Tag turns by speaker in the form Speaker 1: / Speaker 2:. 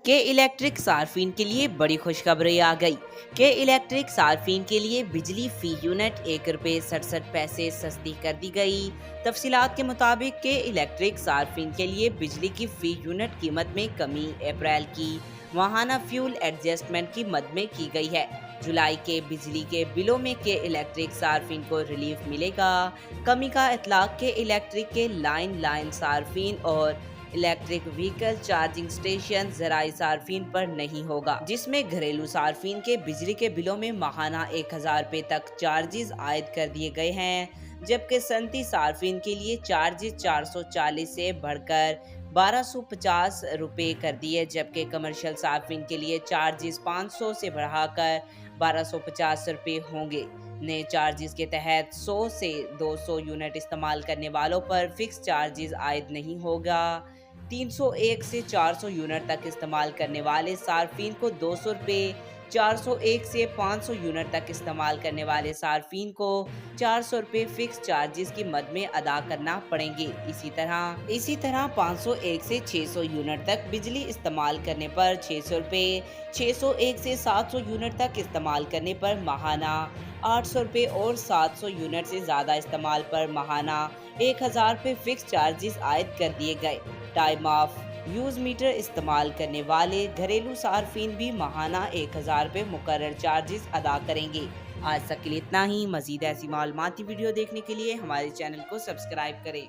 Speaker 1: के इलेक्ट्रिक सार्फिन के लिए बड़ी खुशखबरी आ गई। के इलेक्ट्रिक सार्फिन के लिए बिजली फी यूनिट ₹1.67 सस्ती कर दी गई। तफसीलात के मुताबिक के इलेक्ट्रिक सार्फिन के लिए बिजली की फी यूनिट कीमत में कमी अप्रैल की माहाना फ्यूल एडजस्टमेंट की मद में की गई है। जुलाई के बिजली के बिलों में के इलेक्ट्रिक सार्फिन को रिलीफ मिलेगा। कमी का इतलाक के इलेक्ट्रिक के लाइन सार्फिन और इलेक्ट्रिक व्हीकल चार्जिंग स्टेशन ज़राई सार्फिन पर नहीं होगा, जिसमें घरेलू सार्फिन के बिजली के बिलों में माहाना 1000 रुपये तक चार्जेस आयद कर दिए गए हैं, जबकि सनती सार्फिन के लिए चार्जेस 440 से बढ़कर 1250 रुपये कर दिए, जबकि कमर्शियल सार्फिन के लिए चार्जेस 500 से बढ़ाकर 1250 रुपये होंगे। नए चार्जेस के तहत 100 से 200 यूनिट इस्तेमाल करने वालों पर फिक्स चार्जेस आयद नहीं होगा। 301 से 400 यूनिट तक इस्तेमाल करने वाले सार्फिन को 200 रुपये, 401 से 500 यूनिट तक इस्तेमाल करने वाले सार्फिन को 400 रुपये फिक्स चार्जेस की मद में अदा करना पड़ेंगे। इसी तरह 501 से 600 यूनिट तक बिजली इस्तेमाल करने पर 600 रुपये, 601 से 700 यूनिट तक इस्तेमाल करने पर माहाना 800 रुपये और 700 यूनिट से ज़्यादा इस्तेमाल पर माहाना 1000 रुपये फिक्स चार्जेस आयद कर दिए गए। टाइम ऑफ यूज मीटर इस्तेमाल करने वाले घरेलू सार्फिन भी माहाना 1000 रुपये मुकर्रर चार्जेस अदा करेंगे। आज तक के लिए इतना ही। मज़ीद ऐसी मालूमाती वीडियो देखने के लिए हमारे चैनल को सब्सक्राइब करें।